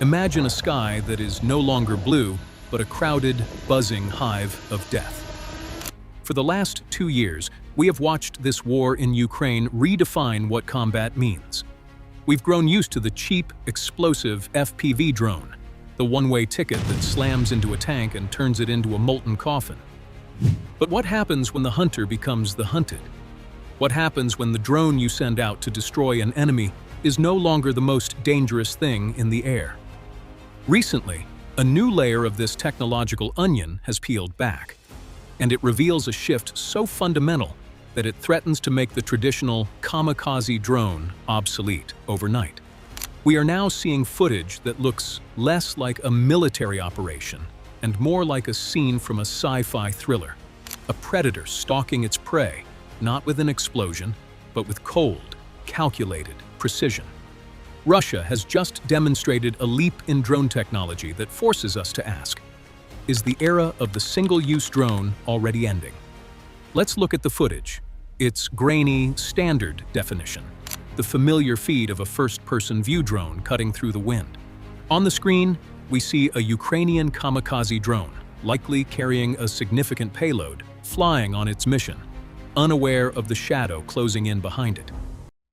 Imagine a sky that is no longer blue, but a crowded, buzzing hive of death. For the last 2 years, we have watched this war in Ukraine redefine what combat means. We've grown used to the cheap, explosive FPV drone, the one-way ticket that slams into a tank and turns it into a molten coffin. But what happens when the hunter becomes the hunted? What happens when the drone you send out to destroy an enemy is no longer the most dangerous thing in the air? Recently, a new layer of this technological onion has peeled back, and it reveals a shift so fundamental that it threatens to make the traditional kamikaze drone obsolete overnight. We are now seeing footage that looks less like a military operation and more like a scene from a sci-fi thriller. A predator stalking its prey, not with an explosion, but with cold, calculated precision. Russia has just demonstrated a leap in drone technology that forces us to ask, is the era of the single-use drone already ending? Let's look at the footage. Its grainy, standard definition, the familiar feed of a first-person view drone cutting through the wind. On the screen, we see a Ukrainian kamikaze drone, likely carrying a significant payload, flying on its mission, unaware of the shadow closing in behind it.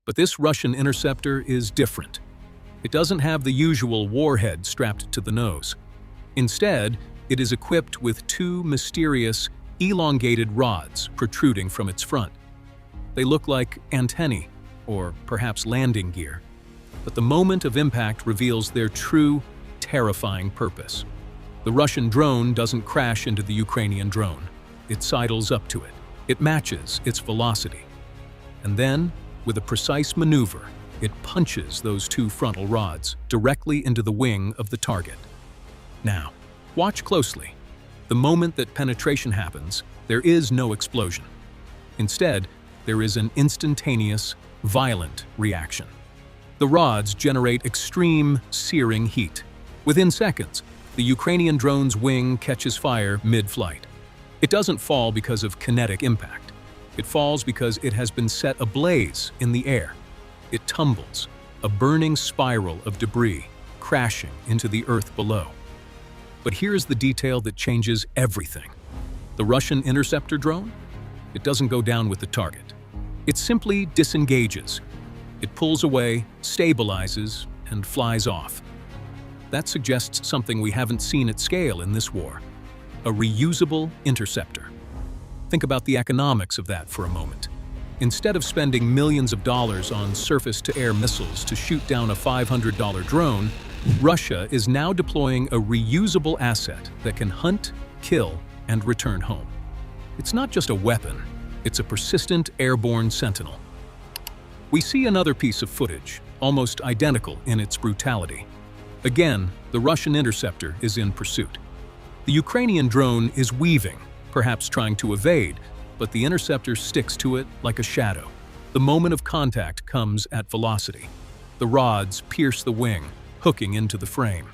But this Russian interceptor is different. It doesn't have the usual warhead strapped to the nose. Instead, it is equipped with 2 mysterious, elongated rods protruding from its front. They look like antennae, or perhaps landing gear, but the moment of impact reveals their true, terrifying purpose. The Russian drone doesn't crash into the Ukrainian drone. It sidles up to it. It matches its velocity. And then, with a precise maneuver, it punches those 2 frontal rods directly into the wing of the target. Now, watch closely. The moment that penetration happens, there is no explosion. Instead, there is an instantaneous, violent reaction. The rods generate extreme, searing heat. Within seconds, the Ukrainian drone's wing catches fire mid-flight. It doesn't fall because of kinetic impact. It falls because it has been set ablaze in the air. It tumbles, a burning spiral of debris, crashing into the earth below. But here's the detail that changes everything. The Russian interceptor drone? It doesn't go down with the target. It simply disengages. It pulls away, stabilizes, and flies off. That suggests something we haven't seen at scale in this war: a reusable interceptor. Think about the economics of that for a moment. Instead of spending millions of dollars on surface-to-air missiles to shoot down a $500 drone, Russia is now deploying a reusable asset that can hunt, kill, and return home. It's not just a weapon, it's a persistent airborne sentinel. We see another piece of footage, almost identical in its brutality. Again, the Russian interceptor is in pursuit. The Ukrainian drone is weaving, perhaps trying to evade, but the interceptor sticks to it like a shadow. The moment of contact comes at velocity. The rods pierce the wing, hooking into the frame.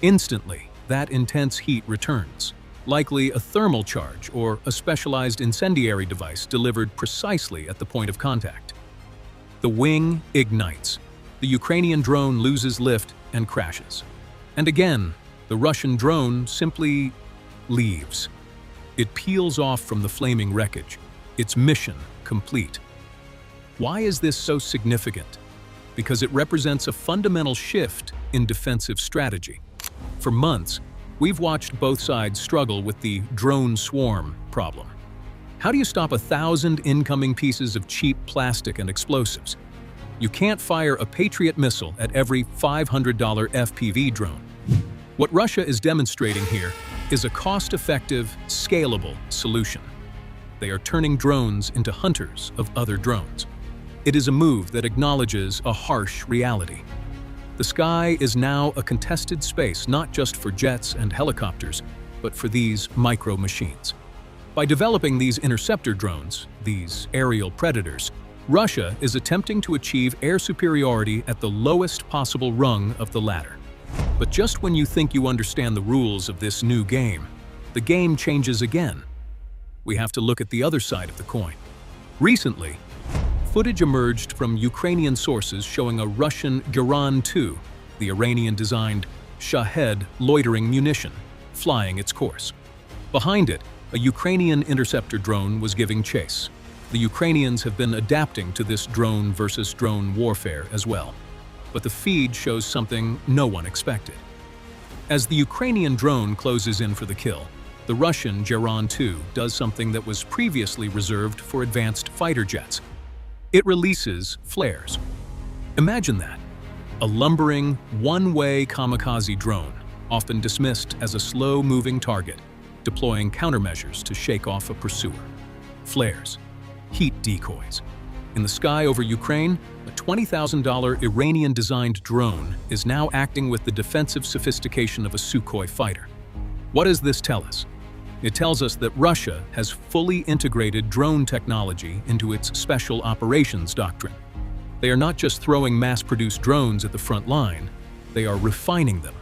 Instantly, that intense heat returns, likely a thermal charge or a specialized incendiary device delivered precisely at the point of contact. The wing ignites. The Ukrainian drone loses lift and crashes. And again, the Russian drone simply leaves. It peels off from the flaming wreckage, its mission complete. Why is this so significant? Because it represents a fundamental shift in defensive strategy. For months, we've watched both sides struggle with the drone swarm problem. How do you stop 1,000 incoming pieces of cheap plastic and explosives? You can't fire a Patriot missile at every $500 FPV drone. What Russia is demonstrating here is a cost-effective, scalable solution. They are turning drones into hunters of other drones. It is a move that acknowledges a harsh reality. The sky is now a contested space not just for jets and helicopters, but for these micro-machines. By developing these interceptor drones, these aerial predators, Russia is attempting to achieve air superiority at the lowest possible rung of the ladder. But just when you think you understand the rules of this new game, the game changes again. We have to look at the other side of the coin. Recently, footage emerged from Ukrainian sources showing a Russian Geran-2, the Iranian-designed Shahed loitering munition, flying its course. Behind it, a Ukrainian interceptor drone was giving chase. The Ukrainians have been adapting to this drone versus drone warfare as well. But the feed shows something no one expected. As the Ukrainian drone closes in for the kill, the Russian Geran-2 does something that was previously reserved for advanced fighter jets. It releases flares. Imagine that. A lumbering, one-way kamikaze drone, often dismissed as a slow-moving target, deploying countermeasures to shake off a pursuer. Flares. Heat decoys. In the sky over Ukraine, a $20,000 Iranian-designed drone is now acting with the defensive sophistication of a Sukhoi fighter. What does this tell us? It tells us that Russia has fully integrated drone technology into its special operations doctrine. They are not just throwing mass-produced drones at the front line, they are refining them.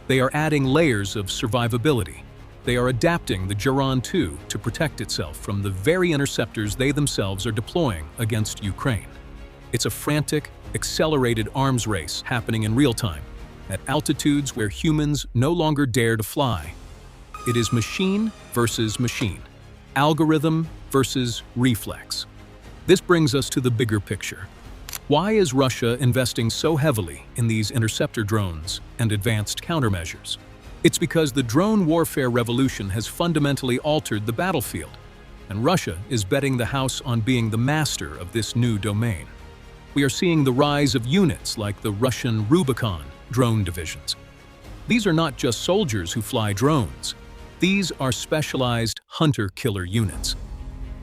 They are adding layers of survivability. They are adapting the Geran-2 to protect itself from the very interceptors they themselves are deploying against Ukraine. It's a frantic, accelerated arms race happening in real time, at altitudes where humans no longer dare to fly. It is machine versus machine, algorithm versus reflex. This brings us to the bigger picture. Why is Russia investing so heavily in these interceptor drones and advanced countermeasures? It's because the drone warfare revolution has fundamentally altered the battlefield, and Russia is betting the house on being the master of this new domain. We are seeing the rise of units like the Russian Rubicon drone divisions. These are not just soldiers who fly drones. These are specialized hunter-killer units.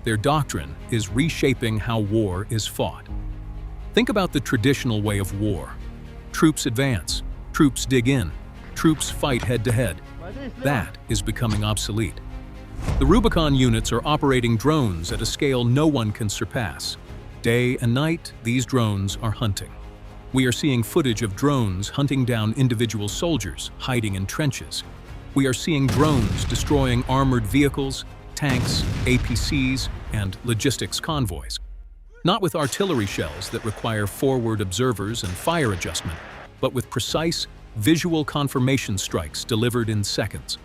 Their doctrine is reshaping how war is fought. Think about the traditional way of war. Troops advance, troops dig in, troops fight head-to-head. That is becoming obsolete. The Rubicon units are operating drones at a scale no one can surpass. Day and night, these drones are hunting. We are seeing footage of drones hunting down individual soldiers hiding in trenches. We are seeing drones destroying armored vehicles, tanks, APCs, and logistics convoys. Not with artillery shells that require forward observers and fire adjustment, but with precise, visual confirmation strikes delivered in seconds.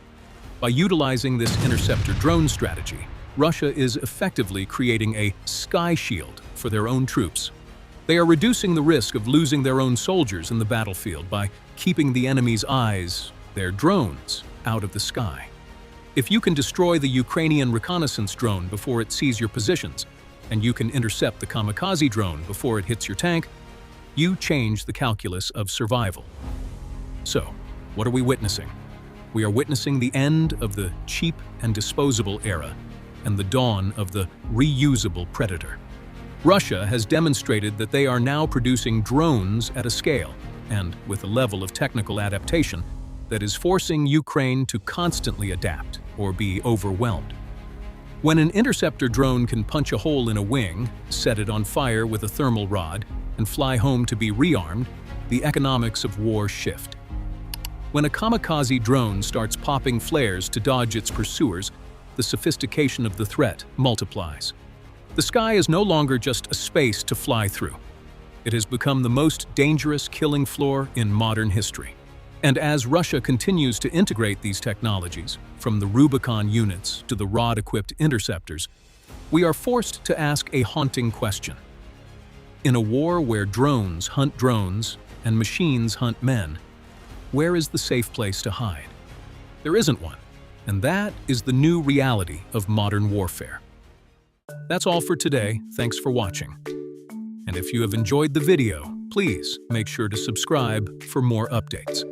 By utilizing this interceptor drone strategy, Russia is effectively creating a sky shield for their own troops. They are reducing the risk of losing their own soldiers in the battlefield by keeping the enemy's eyes, their drones, out of the sky. If you can destroy the Ukrainian reconnaissance drone before it sees your positions, and you can intercept the kamikaze drone before it hits your tank, you change the calculus of survival. So, what are we witnessing? We are witnessing the end of the cheap and disposable era and the dawn of the reusable predator. Russia has demonstrated that they are now producing drones at a scale and with a level of technical adaptation that is forcing Ukraine to constantly adapt or be overwhelmed. When an interceptor drone can punch a hole in a wing, set it on fire with a thermal rod, and fly home to be rearmed, the economics of war shift. When a kamikaze drone starts popping flares to dodge its pursuers, the sophistication of the threat multiplies. The sky is no longer just a space to fly through. It has become the most dangerous killing floor in modern history. And as Russia continues to integrate these technologies, from the Rubicon units to the rod-equipped interceptors, we are forced to ask a haunting question. In a war where drones hunt drones and machines hunt men, where is the safe place to hide? There isn't one, and that is the new reality of modern warfare. That's all for today. Thanks for watching. And if you have enjoyed the video, please make sure to subscribe for more updates.